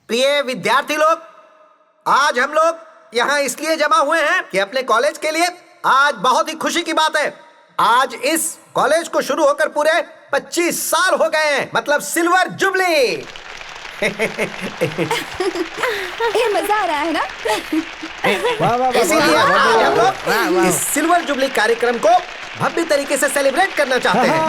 प्रिय विद्यार्थी लोग, आज हम लोग यहाँ इसलिए जमा हुए हैं कि अपने कॉलेज के लिए आज बहुत ही खुशी की बात है। आज इस कॉलेज को शुरू होकर पूरे 25 साल हो गए हैं, मतलब सिल्वर जुबली। ये मजा आ रहा है ना? इसीलिए आज हम लोग इस सिल्वर जुबली कार्यक्रम को भव्य तरीके से सेलिब्रेट करना चाहते हैं।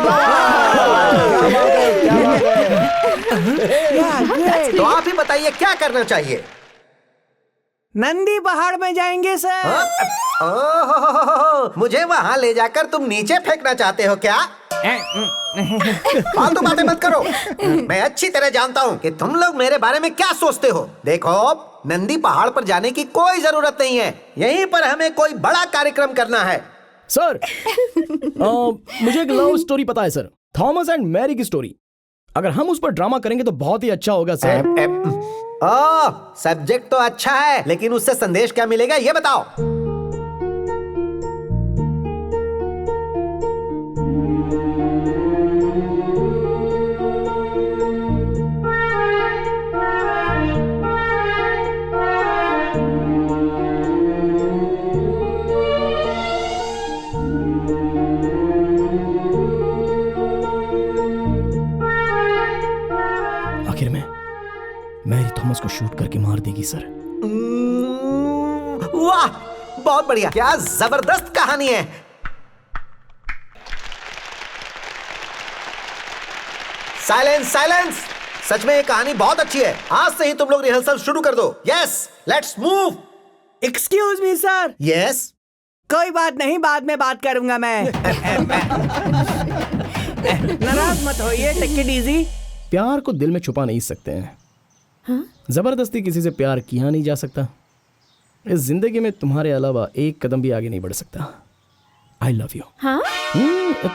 तो आप ही बताइए क्या करना चाहिए? नंदी पहाड़ में जाएंगे सर। ओह, मुझे वहाँ ले जाकर तुम नीचे फेंकना चाहते हो क्या? फालतू बातें मत करो। मैं अच्छी तरह जानता हूँ कि तुम लोग मेरे बारे में क्या सोचते हो। देखो, नंदी पहाड़ पर जाने की कोई जरूरत नहीं है। यहीं पर हमें कोई बड़ा कार्यक्रम करना है। सर, मुझे एक लव स्टोरी पता है सर, थॉमस एंड मैरी की स्टोरी। अगर हम उस पर ड्रामा करेंगे तो बहुत ही अच्छा होगा सर। सब्जेक्ट तो अच्छा है, लेकिन उससे संदेश क्या मिलेगा ये बताओ। आखिर में मैरी थॉमस को शूट करके मार देगी सर। वाह, बहुत बढ़िया, क्या जबरदस्त कहानी है। साइलेंस साइलेंस, सच में ये कहानी बहुत अच्छी है। आज से ही तुम लोग रिहर्सल शुरू कर दो। Yes, let's move. Excuse me sir. Yes, कोई बात नहीं, बाद में बात करूंगा मैं। नाराज मत होइए, टेक इट इजी। प्यार को दिल में छुपा नहीं सकते हैं। हाँ? जबरदस्ती किसी से प्यार किया नहीं जा सकता। इस जिंदगी में तुम्हारे अलावा एक कदम भी आगे नहीं बढ़ सकता। I love you. हाँ?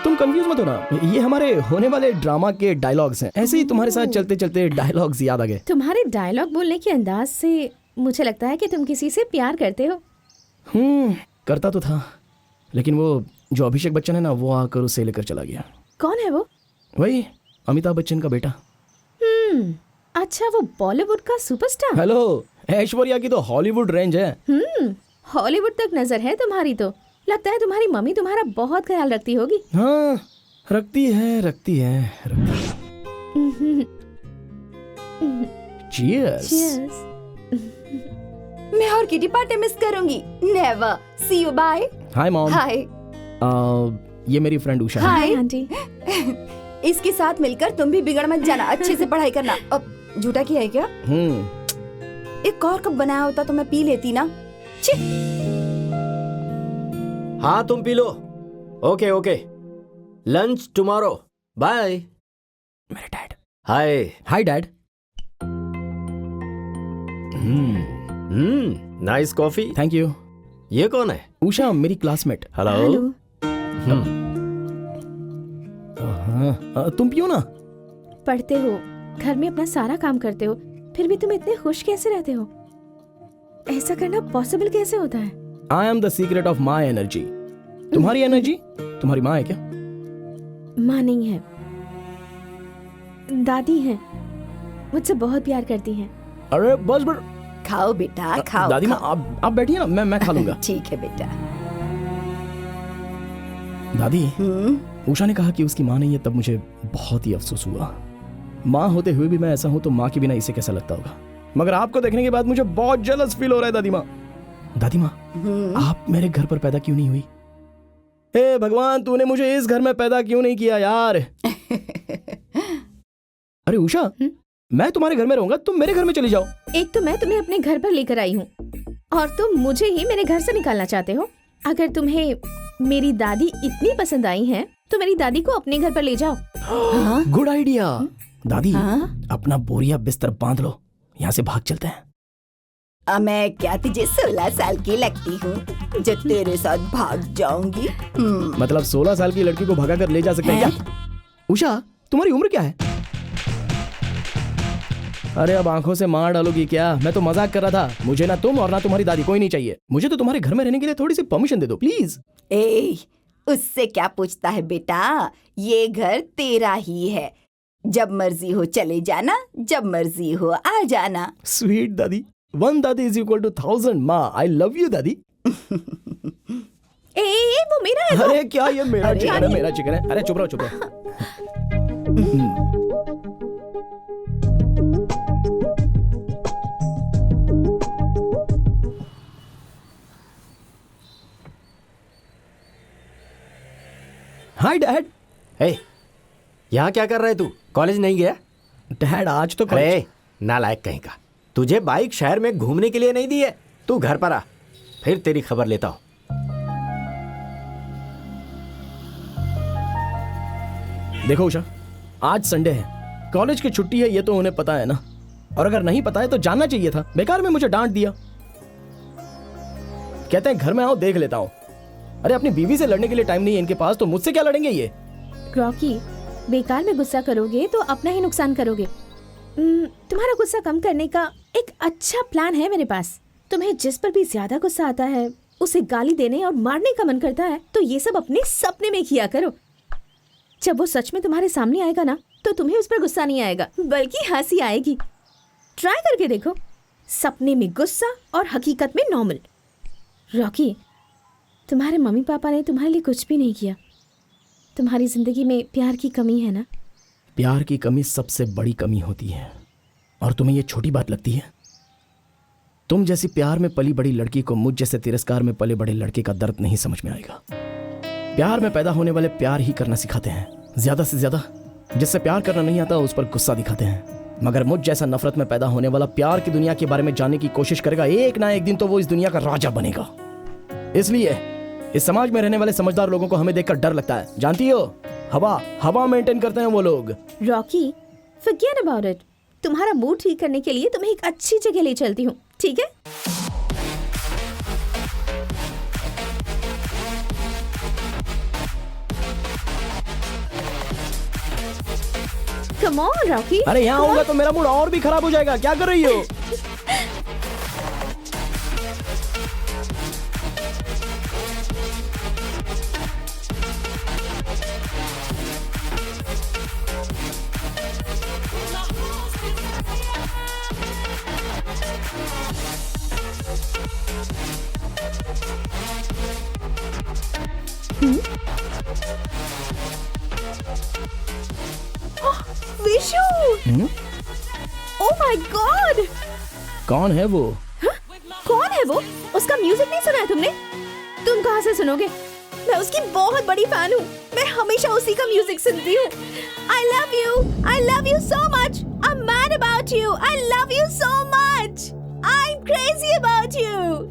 तुम कंफ्यूज मत होना, ये हमारे होने वाले ड्रामा के डायलॉग्स हैं। ऐसे ही तुम्हारे साथ चलते चलते डायलॉग्स याद आ गए। तुम्हारे डायलॉग बोलने के अंदाज से मुझे लगता है कि तुम किसी से प्यार करते हो। करता तो था, लेकिन वो जो अभिषेक बच्चन है ना, वो आकर उसे लेकर चला गया। कौन है वो? वही अमिताभ बच्चन का बेटा। अच्छा, वो बॉलीवुड का सुपरस्टार। हेलो, ऐश्वर्या की तो हॉलीवुड रेंज है। हॉलीवुड तक नजर है तुम्हारी तो। लगता है तुम्हारी मम्मी तुम्हारा बहुत ख्याल रखती होगी। हाँ, रखती है। Cheers. मैं और किटी पार्टी मिस करूंगी। Never. See you, bye. Hi mom. Hi. ये मेरी फ्रेंड उषा है। Hi aunty. इसके साथ मिलकर तुम भी बिगड़ मत जाना, अच्छे से पढ़ाई करना। अब झूठा किया है क्या? एक और कप बनाया होता तो मैं पी लेती ना। हाँ, तुम पी लो। Okay, lunch tomorrow. बाय। मेरे dad. Hi dad. Nice coffee. Thank you. ये कौन है? उषा, मेरी क्लासमेट। हेलो। तुम पियो ना। पढ़ते हो, घर में अपना सारा काम करते हो, फिर भी तुम इतने खुश कैसे रहते हो? ऐसा करना पॉसिबल कैसे होता है? I am the secret of my energy. तुम्हारी एनर्जी तुम्हारी माँ है क्या? माँ नहीं है, दादी है। मुझसे बहुत प्यार करती हैं। अरे बस खाओ बेटा, खाओ। दादी माँ, आप बैठिए ना, मैं खा लूंगा। ठीक है बेटा। दादी, उषा ने कहा कि उसकी माँ नहीं है, तब मुझे बहुत ही अफसोस हुआ। माँ होते हुए भी मैं ऐसा हूं तो माँ के बिना इसे कैसा लगता होगा। मगर आपको देखने के बाद मुझे बहुत जेलस फील हो रहा है दादी माँ। दादी माँ, आप मेरे घर पर पैदा क्यों नहीं हुई? हे भगवान, तूने मुझे इस घर में पैदा क्यों नहीं किया यार? अरे उषा, मैं तुम्हारे घर में रहूंगा, तुम मेरे घर में चली जाओ। एक तो मैं तुम्हें अपने घर पर लेकर आई हूँ और तुम मुझे ही मेरे घर से निकालना चाहते हो। अगर तुम्हें मेरी दादी इतनी पसंद आई है तो मेरी दादी को अपने घर पर ले जाओ। Good idea. दादी, अपना बोरिया बिस्तर बांध लो, यहाँ से भाग चलते हैं। मैं क्या तुझे 16 साल की लगती हूँ जो तेरे साथ भाग जाऊंगी? मतलब 16 साल की लड़की को भगा कर ले जा सकते हैं क्या? उषा, तुम्हारी उम्र क्या है? अरे अब आंखों से मार डालोगी क्या? मैं तो मजाक कर रहा था। मुझे ना तुम और ना तुम्हारी दादी कोई नहीं चाहिए। मुझे तो तुम्हारे घर में रहने के लिए थोड़ी सी परमिशन दे दो प्लीज। ए, उससे क्या पूछता है बेटा, ये घर तेरा ही है। जब मर्जी हो चले जाना, जब मर्जी हो आ जाना। स्वीट दादी, 1 दादी इज इक्वल टू 1000 माँ। आई लव यू दादी। ए, वो मेरा है। अरे क्या ये मेरा अरे चिकन है, यार। मेरा चिकन है। अरे चुप रहो, चुप रहो। Hi dad. हे, यहाँ क्या कर रहा है तू? कॉलेज नहीं गया? डैड आज तो अरे नालायक कहीं का, तुझे बाइक शहर में घूमने के लिए नहीं दी है। तू घर पर आ, फिर तेरी खबर लेता हूँ। देखो उषा, आज संडे है, कॉलेज की छुट्टी है, ये तो उन्हें पता है ना। और अगर नहीं पता है तो जानना चाहिए था। बेकार में मुझे डांट दिया। कहते हैं घर में आओ देख लेता हूं। अरे अपनी बीवी से लड़ने के लिए टाइम नहीं है इनके पास, तो मुझसे क्या लड़ेंगे ये? रॉकी, बेकार में गुस्सा करोगे तो अपना ही नुकसान करोगे। तुम्हारा गुस्सा कम करने का एक अच्छा प्लान है मेरे पास। तुम्हें जिस पर भी ज्यादा गुस्सा आता है उसे गाली देने और मारने का मन करता है, तो ये सब अपने सपने में किया करो। जब वो सच में तुम्हारे सामने आएगा ना, तो तुम्हें उस पर गुस्सा नहीं आएगा, बल्कि हंसी आएगी। ट्राई करके देखो। सपने में गुस्सा और हकीकत में नॉर्मल। रॉकी, तुम्हारे मम्मी पापा ने तुम्हारे लिए कुछ भी नहीं किया। तुम्हारी जिंदगी में प्यार की कमी है ना? प्यार की कमी सबसे बड़ी कमी होती है, और तुम्हें ये छोटी बात लगती है? तुम जैसी प्यार में पली बड़ी लड़की को मुझ जैसे तिरस्कार में पले बड़े लड़के का दर्द नहीं समझ में आएगा। प्यार में पैदा होने वाले प्यार ही करना सिखाते हैं, ज्यादा से ज्यादा। जिससे प्यार करना नहीं आता उस पर गुस्सा दिखाते हैं। मगर मुझ जैसा नफरत में पैदा होने वाला प्यार की दुनिया के बारे में जानने की कोशिश करेगा, एक ना एक दिन तो वो इस दुनिया का राजा बनेगा। इसलिए इस समाज में रहने वाले समझदार लोगों को हमें देखकर डर लगता है। जानती हो, हवा मेंटेन करते हैं वो लोग। Rocky, forget about it. तुम्हारा मूड ठीक करने के लिए तुम्हें एक अच्छी जगह ले चलती हूँ, ठीक है? Come on Rocky. अरे यहाँ आऊंगा तो मेरा मूड और भी खराब हो जाएगा। क्या कर रही हो? विशु! Oh my God! कौन है वो? कौन है वो? उसका म्यूजिक नहीं सुना है तुमने? तुम कहाँ से सुनोगे? मैं उसकी बहुत बड़ी फैन हूँ। मैं हमेशा उसी का म्यूजिक सुनती हूँ। I love you so much. I'm mad about you. I love you so much. I'm crazy about you.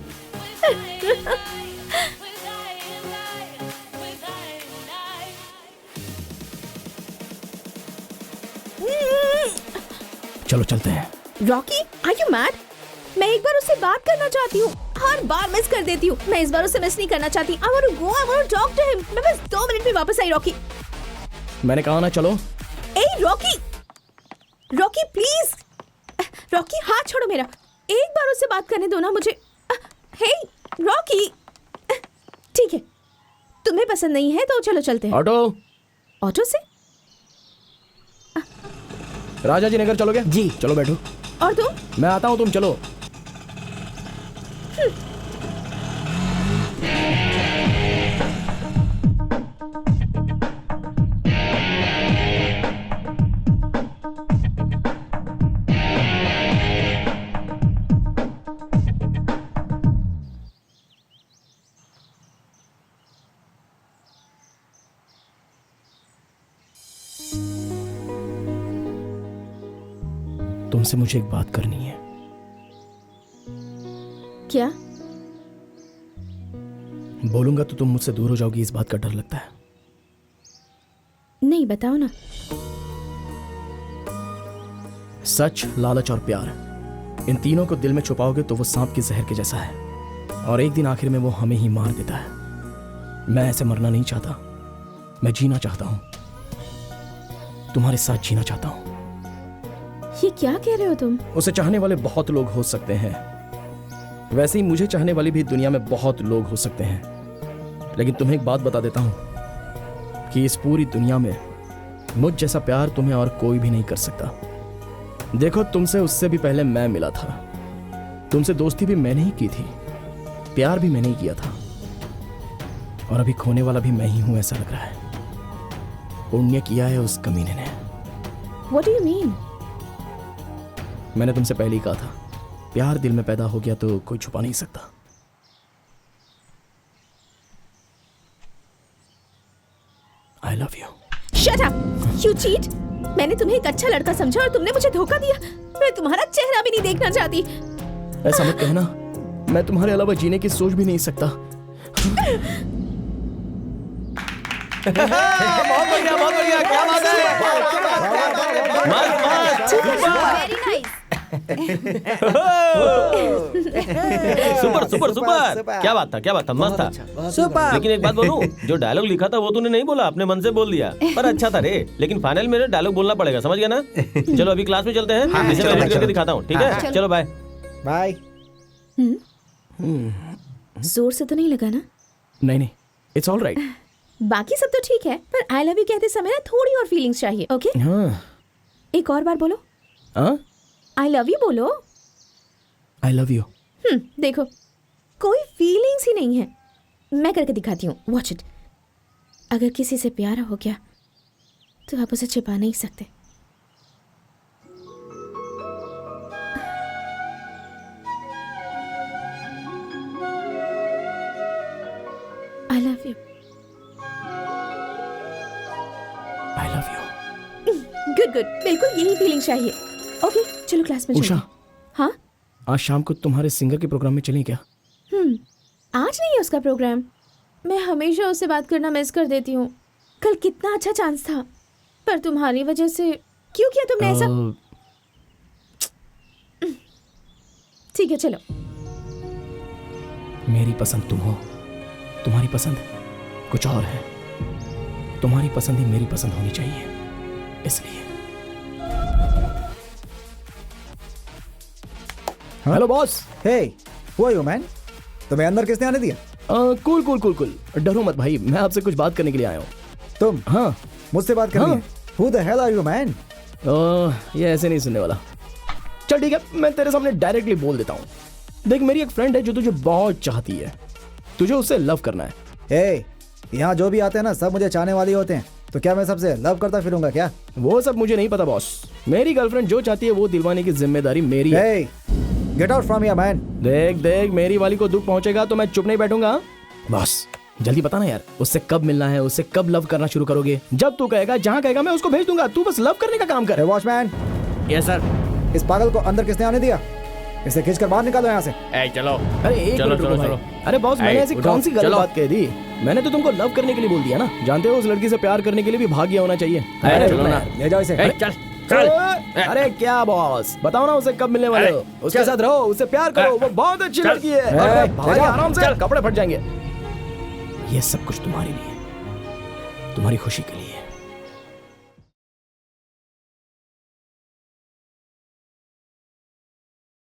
चलो चलते हैं। Rocky, are you mad? मैं एक बार उससे बात करना चाहती हूँ। हर बार मिस कर देती हूँ। मैं इस बार उससे मिस नहीं करना चाहती। I want to go. I want to talk to him. मैं बस 2 मिनट में वापस आई। रॉकी, मैंने कहा ना चलो। ए रॉकी, रॉकी प्लीज। रॉकी, हाथ छोड़ो मेरा। एक बार उससे बात करने दो ना मुझे। हे रॉकी, ठीक है, तुम्हें पसंद नहीं है तो चलो चलते हैं। ऑटो। ऑटो से? राजा जी नगर चलोगे? जी। चलो बैठो। और तुम? मैं आता हूँ, तुम चलो। तुमसे मुझे एक बात करनी है। क्या? बोलूंगा तो तुम मुझसे दूर हो जाओगी, इस बात का डर लगता है। नहीं, बताओ ना। सच, लालच और प्यार, इन तीनों को दिल में छुपाओगे तो वो सांप के जहर के जैसा है, और एक दिन आखिर में वो हमें ही मार देता है। मैं ऐसे मरना नहीं चाहता। मैं जीना चाहता हूं, तुम्हारे साथ जीना चाहता हूं। ये क्या कह रहे हो तुम? उसे चाहने वाले बहुत लोग हो सकते हैं, वैसे ही मुझे चाहने वाली भी दुनिया में बहुत लोग हो सकते हैं। लेकिन तुम्हें एक बात बता देता हूं कि इस पूरी दुनिया में मुझ जैसा प्यार तुम्हें और कोई भी नहीं कर सकता। देखो, तुमसे उससे भी पहले मैं मिला था। तुमसे दोस्ती भी मैंने ही की थी, प्यार भी मैंने ही किया था, और अभी खोने वाला भी मैं ही हूं ऐसा लग रहा है। पुण्य किया है उस कमीने ने। What do you mean? मैंने तुमसे पहले ही कहा था, प्यार दिल में पैदा हो गया तो कोई छुपा नहीं सकता। I love you. Shut up! You cheat! मैंने तुम्हें एक अच्छा लड़का समझा और तुमने मुझे धोखा दिया। मैं तुम्हारा चेहरा भी नहीं देखना चाहती। ऐसा मत कहना, मैं तुम्हारे अलावा जीने की सोच भी नहीं सकता। बहुत बढ़िया, बहुत बढ़िया, क्या बात है। Very nice. Super super super, क्या बात था, क्या बात था, मस्त था। सुपर। लेकिन एक बात बोलूं, जो डायलॉग लिखा था वो तूने नहीं बोला, अपने मन से बोल दिया, पर अच्छा था रे। लेकिन फाइनल में डायलॉग बोलना पड़ेगा, समझ गया ना? चलो अभी क्लास में चलते हैं, इसे मैं एडिट करके दिखाता हूँ, ठीक है? चलो बाय बाय। जोर से तो नहीं लगा ना? नहीं नहीं, इट्स ऑल राइट। बाकी सब तो ठीक है, पर आई लव यू कहते समय ना थोड़ी और फीलिंग्स चाहिए, ओके? हाँ एक और बार बोलो, हाँ, आई लव यू बोलो। I love you. देखो, कोई फीलिंग्स ही नहीं है। मैं करके दिखाती हूँ, वॉच इट। अगर किसी से प्यार हो गया तो आप उसे छिपा नहीं सकते। I love you. I love you. Good good, बिल्कुल यही फीलिंग चाहिए। ओके, चलो क्लास में उषा, चलते हैं। हाँ, आज शाम को तुम्हारे सिंगर के प्रोग्राम में चलें क्या? आज नहीं है उसका प्रोग्राम। मैं हमेशा उससे बात करना मिस कर देती हूँ। कल कितना अच्छा चांस था, पर तुम्हारी वजह से। क्यों किया तुमने ऐसा? ठीक है, चलो। मेरी पसंद तुम हो, तुम्हारी पसंद कुछ और है। तुम्हारी पसंद ही मेरी पसंद होनी चाहिए, इसलिए। Hello boss. Hey, who are you man? तुम्हें अंदर किसने आने दिया? कूल कूल कूल कूल, डरो मत भाई, मैं आपसे कुछ बात करने के लिए आया हूँ। तुम हाँ, मुझसे बात करनी हाँ। है? Who the hell are you man? ये ऐसे नहीं सुनने वाला। चल ठीक है, मैं तेरे सामने डायरेक्टली बोल देता हूँ। देख, मेरी एक फ्रेंड है जो तुझे बहुत चाहती है। तुझे उससे लव करना है। हे, यहाँ जो भी आते हैं ना सब मुझे चाहने वाले होते हैं, तो क्या मैं सबसे लव करता फिरूंगा क्या? वो सब मुझे नहीं पता बॉस। मेरी गर्लफ्रेंड जो चाहती है वो दिलवाने की जिम्मेदारी मेरी है। Hey, get out from here man. देख देख, मेरी वाली को दुख पहुंचेगा तो मैं चुप नहीं बैठूंगा। बॉस जल्दी बता ना यार, उससे कब मिलना है, उससे कब लव करना शुरू करोगे? जब तू कहेगा, जहाँ कहेगा मैं उसको भेज दूंगा। तू बस लव करने का काम कर। हे वॉचमैन, यस सर। इस पागल को अंदर किसने आने दिया? इसे खींचकर बाहर निकालो यहाँ से। चलो। अरे एक चलो, मिनट रुको चलो, भाई। अरे बॉस, मैंने ऐसी उठो, कौन सी गलत चलो। बात कह दी? मैंने तो तुमको लव करने के लिए बोल दिया ना। जानते हो, उस लड़की से प्यार करने के लिए भी भाग्य होना चाहिए। अरे चलो रुको ना। ले जाओ इसे। चल चल। अरे क्या बॉस, बताओ ना उसे कब मिलने वाले हो? उसके चल। साथ रहो, उससे प्यार करो, वो बहुत अच्छी लड़की है। अरे भाई, आराम से, कपड़े फट जाएंगे। ये सब कुछ तुम्हारे लिए, तुम्हारी खुशी के लिए।